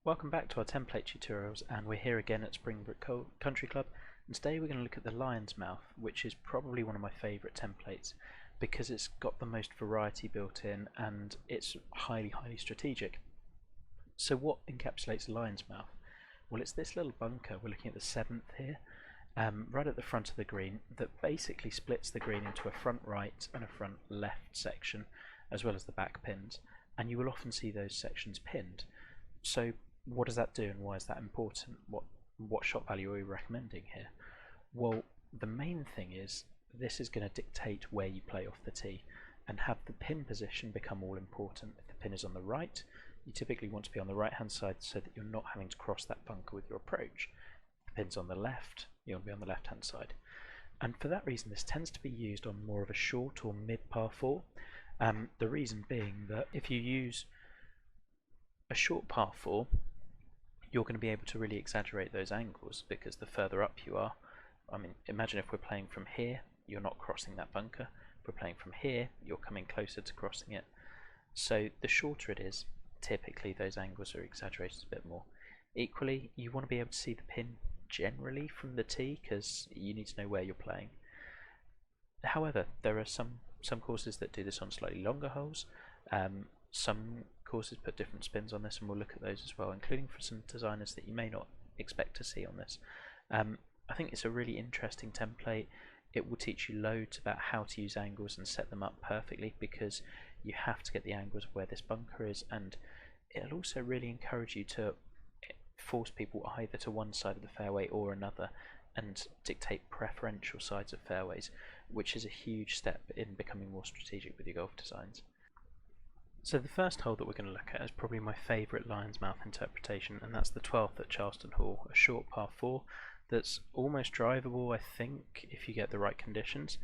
Welcome back to our template tutorials, and we're here again at Springbrook Country Club, and today we're going to look at the Lion's Mouth, which is probably one of my favourite templates because it's got the most variety built in and it's highly strategic. So what encapsulates Lion's Mouth? Well, it's this little bunker, we're looking at the 7th here, right at the front of the green, that basically splits the green into a front right and a front left section, as well as the back pins, and you will often see those sections pinned. So what does that do and why is that important? What shot value are we recommending here? Well, the main thing is this is going to dictate where you play off the tee and have the pin position become all important. If the pin is on the right, you typically want to be on the right hand side so that you're not having to cross that bunker with your approach. If the pin's on the left, you want to be on the left hand side. And for that reason, this tends to be used on more of a short or mid par 4. The reason being that if you use a short par 4, you're going to be able to really exaggerate those angles because the further up you are, I mean, imagine if we're playing from here, you're not crossing that bunker. If we're playing from here, you're coming closer to crossing it. So the shorter it is, typically those angles are exaggerated a bit more. Equally, you want to be able to see the pin generally from the tee because you need to know where you're playing. However, there are some courses that do this on slightly longer holes. Some courses put different spins on this, and we'll look at those as well, including for some designers that you may not expect to see on this. I think it's a really interesting template. It will teach you loads about how to use angles and set them up perfectly because you have to get the angles of where this bunker is, and it'll also really encourage you to force people either to one side of the fairway or another and dictate preferential sides of fairways, which is a huge step in becoming more strategic with your golf designs. So the first hole that we're going to look at is probably my favourite Lion's Mouth interpretation, and that's the 12th at Charleston Hall, a short par 4 that's almost drivable, I think, if you get the right conditions.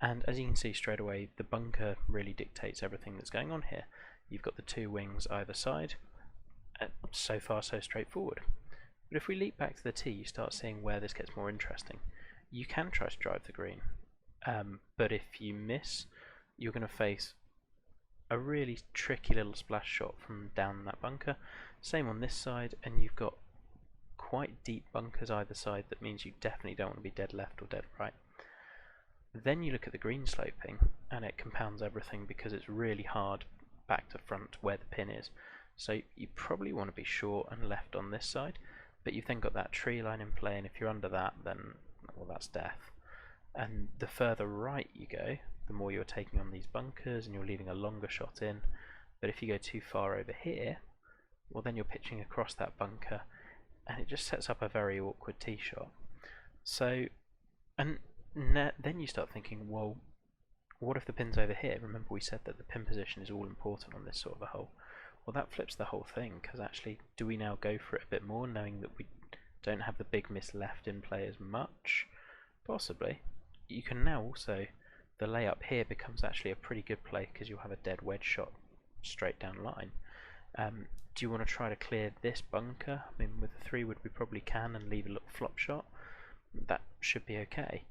And as you can see straight away, the bunker really dictates everything that's going on here. You've got the two wings either side, and so far so straightforward. But if we leap back to the tee, you start seeing where this gets more interesting. You can try to drive the green, but if you miss, you're going to face a really tricky little splash shot from down that bunker. Same on this side, and you've got quite deep bunkers either side. That means you definitely don't want to be dead left or dead right. Then you look at the green sloping, and it compounds everything because it's really hard back to front where the pin is. So you probably want to be short and left on this side, but you've then got that tree line in play, and if you're under that, then, well, that's death. And the further right you go, the more you're taking on these bunkers and you're leaving a longer shot in. But if you go too far over here, well, then you're pitching across that bunker and it just sets up a very awkward tee shot. So, and then you start thinking, well, what if the pin's over here? Remember we said that the pin position is all important on this sort of a hole. Well, that flips the whole thing, because actually, do we now go for it a bit more, knowing that we don't have the big miss left in play as much? Possibly. You can now also, the layup here becomes actually a pretty good play because you'll have a dead wedge shot straight down line. Do you want to try to clear this bunker? I mean, with the 3-wood we probably can and leave a little flop shot. That should be okay.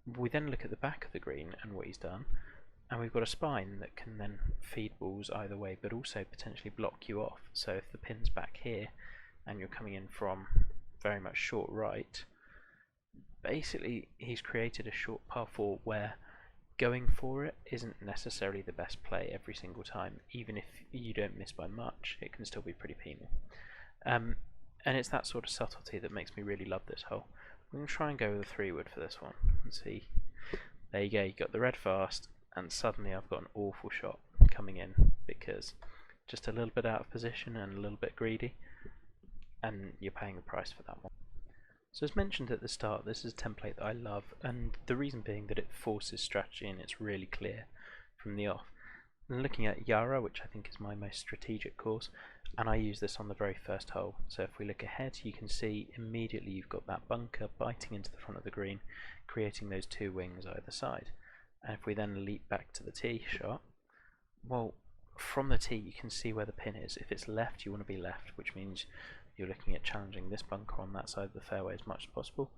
We then look at the back of the green and what he's done, and we've got a spine that can then feed balls either way, but also potentially block you off. So if the pin's back here and you're coming in from very much short right, basically he's created a short par 4 where going for it isn't necessarily the best play every single time. Even if you don't miss by much, it can still be pretty penal. And it's that sort of subtlety that makes me really love this hole. I'm going to try and go with a 3-wood for this one and see. There you go, you got the red fast, and suddenly I've got an awful shot coming in because just a little bit out of position and a little bit greedy, and you're paying the price for that one. So as mentioned at the start, this is a template that I love, and the reason being that it forces strategy and it's really clear from the off. And looking at Yarra, which I think is my most strategic course, and I use this on the very first hole. So if we look ahead, you can see immediately you've got that bunker biting into the front of the green, creating those two wings either side. And if we then leap back to the tee shot, well, from the tee you can see where the pin is. If it's left, you want to be left, which means you're looking at challenging this bunker on that side of the fairway as much as possible.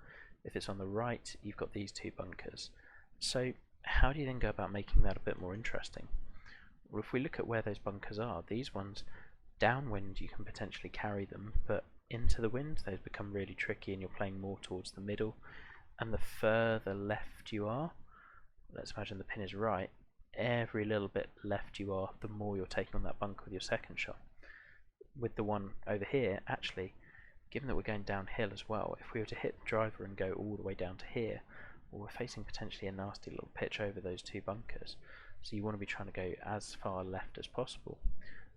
If it's on the right, you've got these two bunkers. So how do you then go about making that a bit more interesting? Well, if we look at where those bunkers are, these ones downwind you can potentially carry them, but into the wind those become really tricky and you're playing more towards the middle. And the further left you are, let's imagine the pin is right, every little bit left you are, the more you're taking on that bunker with your second shot. With the one over here, actually, given that we're going downhill as well, if we were to hit the driver and go all the way down to here, well, we're facing potentially a nasty little pitch over those two bunkers. So you want to be trying to go as far left as possible.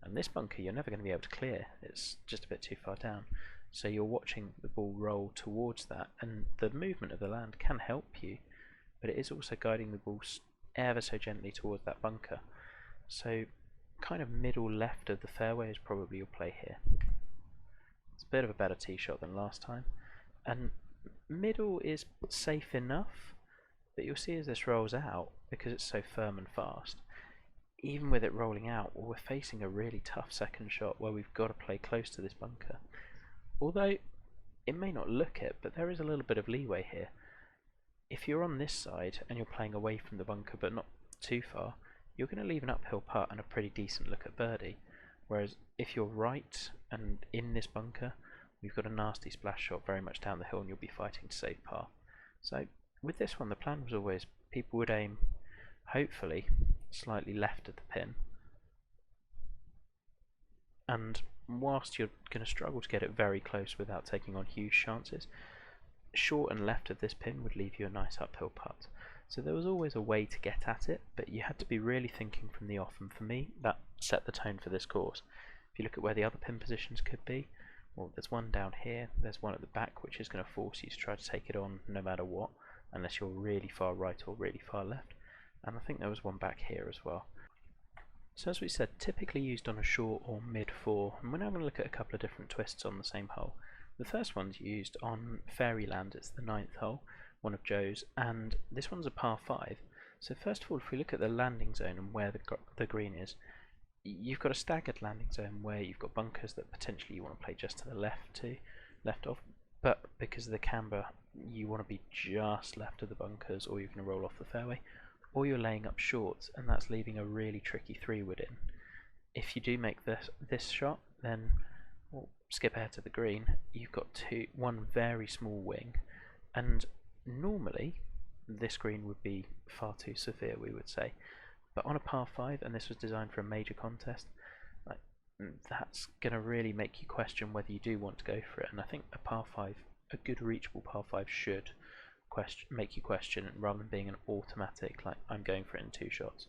And this bunker you're never going to be able to clear, it's just a bit too far down. So you're watching the ball roll towards that, and the movement of the land can help you, but it is also guiding the ball ever so gently towards that bunker. So kind of middle left of the fairway is probably your play here. It's a bit of a better tee shot than last time, and middle is safe enough, but you'll see as this rolls out, because it's so firm and fast, even with it rolling out, well, we're facing a really tough second shot where we've got to play close to this bunker. Although it may not look it, but there is a little bit of leeway here. If you're on this side and you're playing away from the bunker but not too far, you're going to leave an uphill putt and a pretty decent look at birdie. Whereas if you're right and in this bunker, we've got a nasty splash shot very much down the hill and you'll be fighting to save par. So with this one, the plan was always people would aim, hopefully, slightly left of the pin. And whilst you're going to struggle to get it very close without taking on huge chances, short and left of this pin would leave you a nice uphill putt. So there was always a way to get at it, but you had to be really thinking from the off, and for me that set the tone for this course. If you look at where the other pin positions could be, well, there's one down here, there's one at the back which is going to force you to try to take it on no matter what, unless you're really far right or really far left, and I think there was one back here as well. So as we said, typically used on a short or mid 4, and we're now going to look at a couple of different twists on the same hole. The first one's used on Fairyland, it's the 9th hole, one of Joe's, and this one's a par 5. So first of all, if we look at the landing zone and where the green is, you've got a staggered landing zone where you've got bunkers that potentially you want to play just to the left of, but because of the camber you want to be just left of the bunkers, or you're going to roll off the fairway, or you're laying up shorts, and that's leaving a really tricky 3-wood in. If you do make this shot, then we'll skip ahead to the green, you've got one very small wing, and normally this green would be far too severe, we would say, but on a par 5, and this was designed for a major contest, that's going to really make you question whether you do want to go for it. And I think a par 5, a good reachable par 5 should make you question, rather than being an automatic like I'm going for it in 2 shots.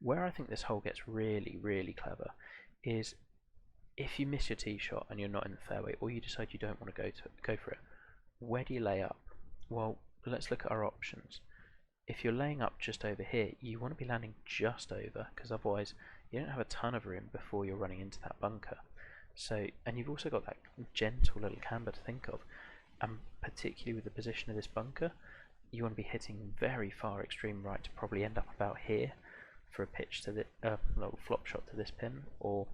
Where I think this hole gets really, really clever is if you miss your tee shot and you're not in the fairway, or you decide you don't want to go for it, where do you lay up? Well, let's look at our options. If you're laying up just over here, you want to be landing just over, because otherwise you don't have a ton of room before you're running into that bunker. So, and you've also got that gentle little camber to think of, and particularly with the position of this bunker, you want to be hitting very far extreme right to probably end up about here for a pitch to the little flop shot to this pin, or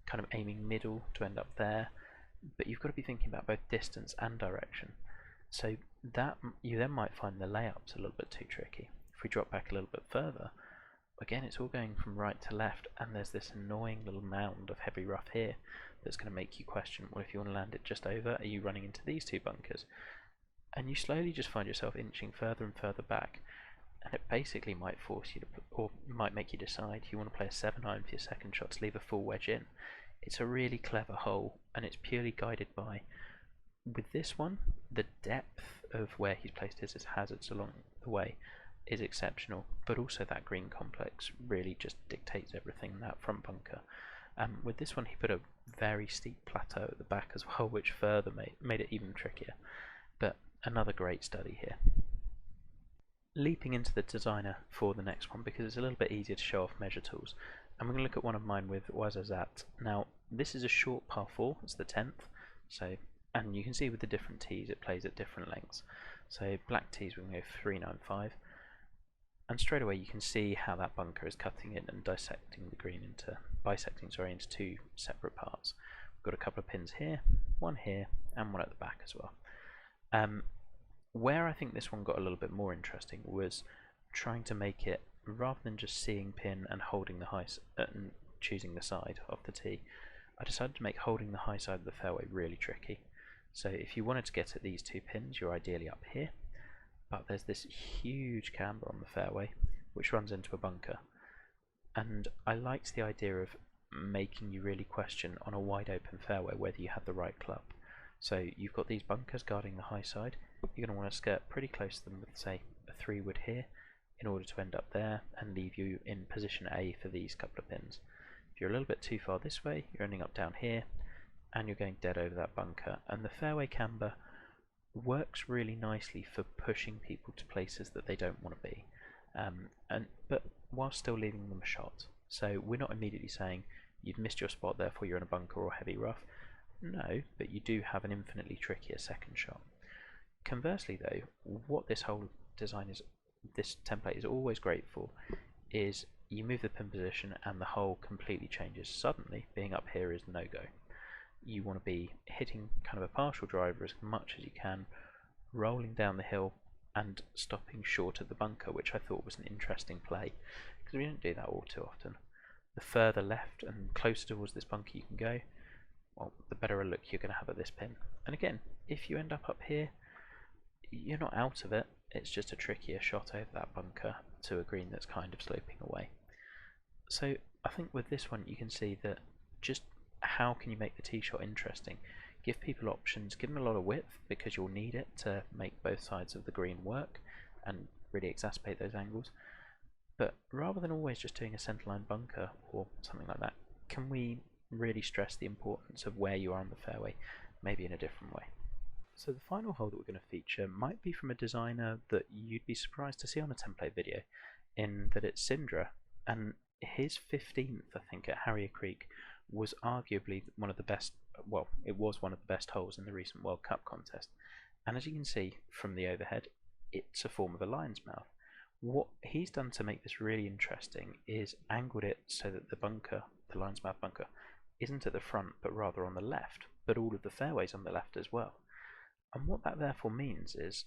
kind of aiming middle to end up there. But you've got to be thinking about both distance and direction. So that you then might find the layups a little bit too tricky. If we drop back a little bit further, again it's all going from right to left, and there's this annoying little mound of heavy rough here that's going to make you question, well, if you want to land it just over, are you running into these 2 bunkers? And you slowly just find yourself inching further and further back, and it basically might force you to, or might make you decide you want to play a 7-iron for your second shot to leave a full wedge in. It's a really clever hole, and it's purely guided by, with this one, the depth of where he's placed his hazards along the way is exceptional, but also that green complex really just dictates everything in that front bunker. With this one he put a very steep plateau at the back as well, which further made it even trickier, but another great study here. Leaping into the designer for the next one, because it's a little bit easier to show off measure tools, and we're going to look at one of mine with Ouarzazate. Now this is a short par 4, it's the 10th, so, and you can see with the different tees it plays at different lengths. So black tees we're going to go 395, and straight away you can see how that bunker is cutting in and bisecting 2 separate parts. We've got a couple of pins here, one here, and one at the back as well. Where I think this one got a little bit more interesting was trying to make it, rather than just seeing pin and holding the and choosing the side of the tee, I decided to make holding the high side of the fairway really tricky. So if you wanted to get at these 2 pins, you're ideally up here, but there's this huge camber on the fairway which runs into a bunker, and I liked the idea of making you really question on a wide open fairway whether you had the right club. So you've got these bunkers guarding the high side. You're going to want to skirt pretty close to them with, say, a 3-wood here in order to end up there and leave you in position A for these couple of pins. If you're a little bit too far this way, you're ending up down here and you're going dead over that bunker. And the fairway camber works really nicely for pushing people to places that they don't want to be, but while still leaving them a shot. So we're not immediately saying you've missed your spot, therefore you're in a bunker or heavy rough. No, but you do have an infinitely trickier second shot. Conversely though, what this whole design is, this template is always great for, is you move the pin position and the hole completely changes. Suddenly, being up here is no-go. You want to be hitting kind of a partial driver as much as you can, rolling down the hill and stopping short of the bunker, which I thought was an interesting play, because we don't do that all too often. The further left and closer towards this bunker you can go, well, the better a look you're going to have at this pin. And again, if you end up here, you're not out of it, it's just a trickier shot over that bunker to a green that's kind of sloping away. So I think with this one you can see that just how can you make the tee shot interesting. Give people options, give them a lot of width because you'll need it to make both sides of the green work and really exacerbate those angles. But rather than always just doing a centerline bunker or something like that, can we really stress the importance of where you are on the fairway, maybe in a different way? So the final hole that we're going to feature might be from a designer that you'd be surprised to see on a template video, in that it's Sindra, and his 15th, I think, at Harrier Creek was arguably one of the best, well, it was one of the best holes in the recent World Cup contest. And as you can see from the overhead, it's a form of a lion's mouth. What he's done to make this really interesting is angled it so that the bunker, the lion's mouth bunker, isn't at the front but rather on the left, but all of the fairways on the left as well. And what that therefore means is,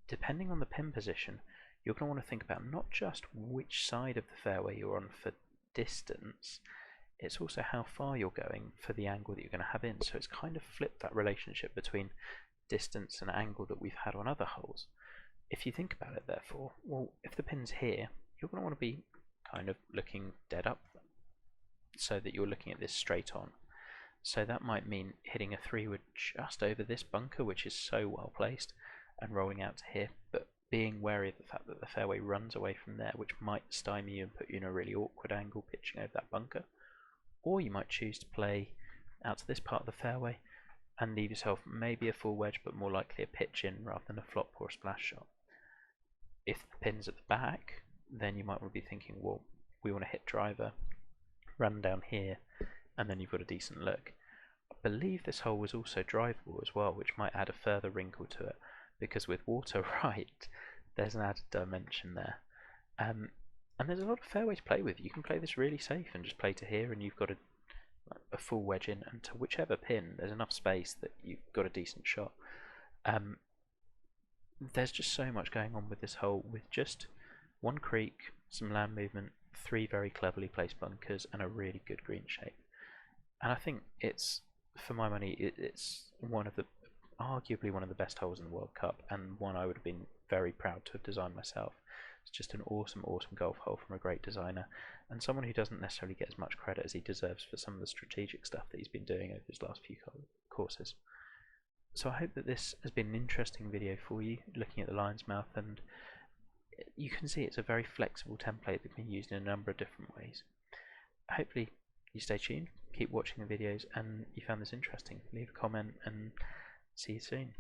depending on the pin position, you're going to want to think about not just which side of the fairway you're on for distance, it's also how far you're going for the angle that you're going to have in. So it's kind of flipped that relationship between distance and angle that we've had on other holes. If you think about it therefore, well, if the pin's here, you're going to want to be kind of looking dead up so that you're looking at this straight on. So that might mean hitting a 3-wood just over this bunker, which is so well placed, and rolling out to here, but being wary of the fact that the fairway runs away from there, which might stymie you and put you in a really awkward angle pitching over that bunker. Or you might choose to play out to this part of the fairway and leave yourself maybe a full wedge, but more likely a pitch in rather than a flop or a splash shot. If the pin's at the back, then you might want to be thinking, well, we want to hit driver, run down here, and then you've got a decent look. I believe this hole was also drivable as well, which might add a further wrinkle to it, because with water right, there's an added dimension there. And there's a lot of fairway to play with. You can play this really safe and just play to here, and you've got a full wedge in, and to whichever pin, there's enough space that you've got a decent shot. There's just so much going on with this hole, with just one creek, some land movement, 3 very cleverly placed bunkers, and a really good green shape. And I think it's, for my money, it's arguably one of the best holes in the World Cup, and one I would have been very proud to have designed myself. It's just an awesome, awesome golf hole from a great designer, and someone who doesn't necessarily get as much credit as he deserves for some of the strategic stuff that he's been doing over his last few courses. So I hope that this has been an interesting video for you, looking at the lion's mouth, and you can see it's a very flexible template that can be used in a number of different ways. Hopefully you stay tuned, keep watching the videos, and you found this interesting. Leave a comment and see you soon.